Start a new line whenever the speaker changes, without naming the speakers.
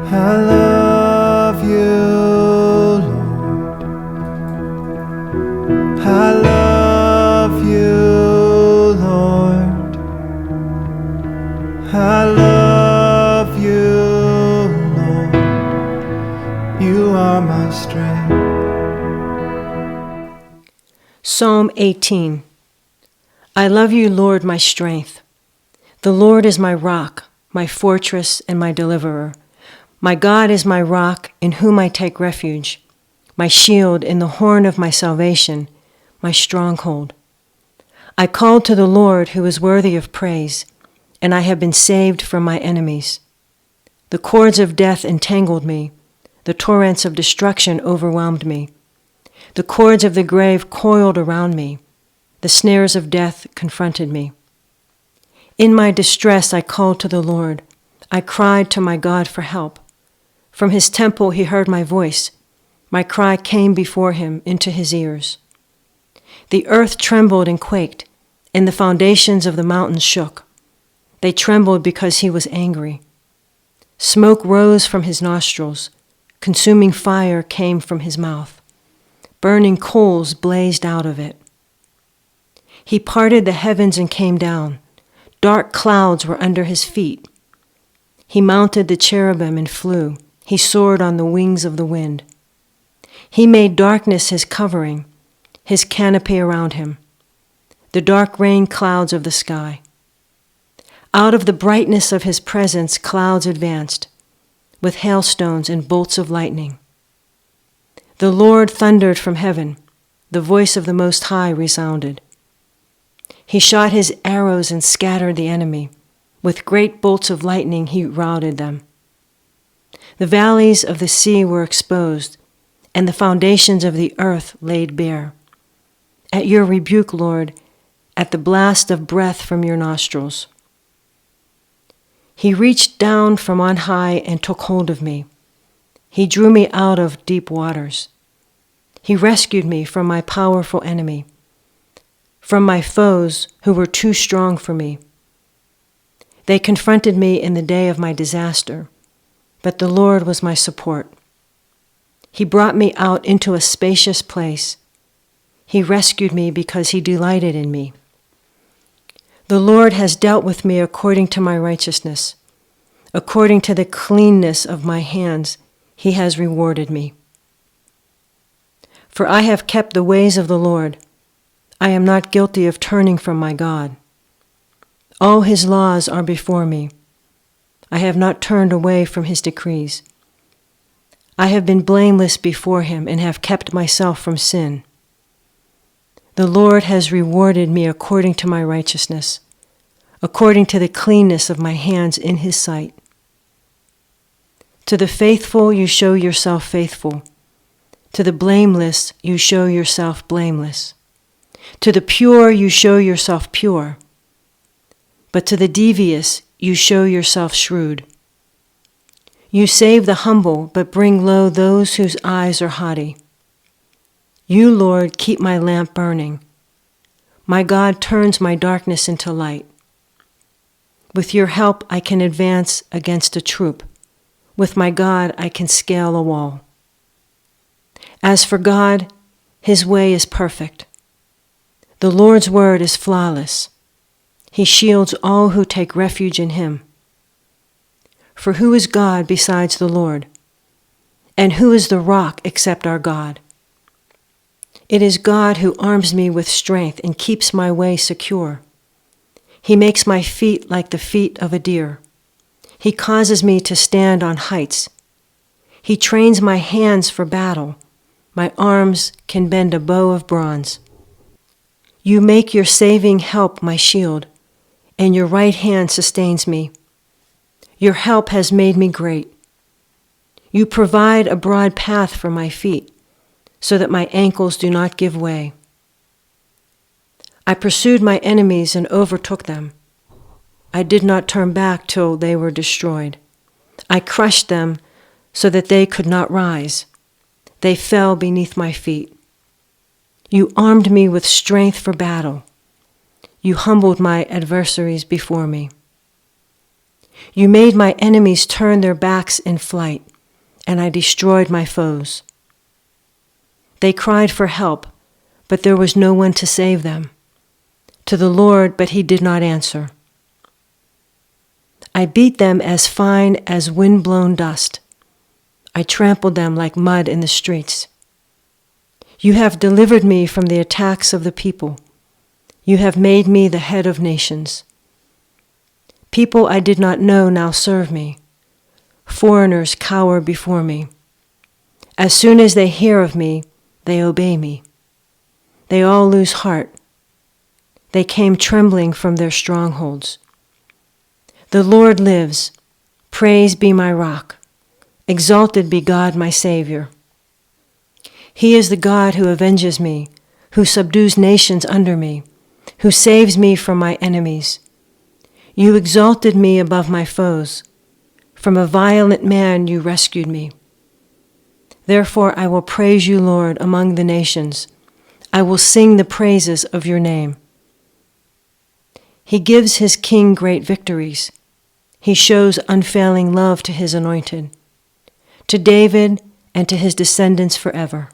I love you, Lord. I love you, Lord. I love you, Lord. You are my strength.
Psalm 18. I love you, Lord, my strength. The Lord is my rock, my fortress, and my deliverer. My God is my rock, in whom I take refuge, my shield in the horn of my salvation, my stronghold. I called to the Lord, who is worthy of praise, and I have been saved from my enemies. The cords of death entangled me, the torrents of destruction overwhelmed me. The cords of the grave coiled around me, the snares of death confronted me. In my distress I called to the Lord. I cried to my God for help. From his temple he heard my voice. My cry came before him into his ears. The earth trembled and quaked, and the foundations of the mountains shook. They trembled because he was angry. Smoke rose from his nostrils. Consuming fire came from his mouth. Burning coals blazed out of it. He parted the heavens and came down. Dark clouds were under his feet. He mounted the cherubim and flew. He soared on the wings of the wind. He made darkness his covering, his canopy around him, the dark rain clouds of the sky. Out of the brightness of his presence clouds advanced, with hailstones and bolts of lightning. The Lord thundered from heaven. The voice of the Most High resounded. He shot his arrows and scattered the enemy. With great bolts of lightning he routed them. The valleys of the sea were exposed, and the foundations of the earth laid bare. At your rebuke, Lord, at the blast of breath from your nostrils. He reached down from on high and took hold of me. He drew me out of deep waters. He rescued me from my powerful enemy, from my foes who were too strong for me. They confronted me in the day of my disaster, but the Lord was my support. He brought me out into a spacious place. He rescued me because he delighted in me. The Lord has dealt with me according to my righteousness. According to the cleanness of my hands, he has rewarded me. For I have kept the ways of the Lord. I am not guilty of turning from my God. All his laws are before me. I have not turned away from his decrees. I have been blameless before him and have kept myself from sin. The Lord has rewarded me according to my righteousness, according to the cleanness of my hands in his sight. To the faithful you show yourself faithful. To the blameless you show yourself blameless. To the pure you show yourself pure. But to the devious you show yourself shrewd. You save the humble, but bring low those whose eyes are haughty. You, Lord, keep my lamp burning. My God turns my darkness into light. With your help I can advance against a troop. With my God I can scale a wall. As for God, his way is perfect. The Lord's word is flawless. He shields all who take refuge in him. For who is God besides the Lord? And who is the rock except our God? It is God who arms me with strength and keeps my way secure. He makes my feet like the feet of a deer. He causes me to stand on heights. He trains my hands for battle. My arms can bend a bow of bronze. You make your saving help my shield, and your right hand sustains me. Your help has made me great. You provide a broad path for my feet, so that my ankles do not give way. I pursued my enemies and overtook them. I did not turn back till they were destroyed. I crushed them so that they could not rise. They fell beneath my feet. You armed me with strength for battle. You humbled my adversaries before me. You made my enemies turn their backs in flight, and I destroyed my foes. They cried for help, but there was no one to save them. To the Lord, but he did not answer. I beat them as fine as wind-blown dust. I trampled them like mud in the streets. You have delivered me from the attacks of the people. You have made me the head of nations. People I did not know now serve me. Foreigners cower before me. As soon as they hear of me, they obey me. They all lose heart. They came trembling from their strongholds. The Lord lives. Praise be my rock. Exalted be God my Savior. He is the God who avenges me, who subdues nations under me, who saves me from my enemies. You exalted me above my foes. From a violent man you rescued me. Therefore I will praise you, Lord, among the nations. I will sing the praises of your name. He gives his king great victories. He shows unfailing love to his anointed, to David and to his descendants forever.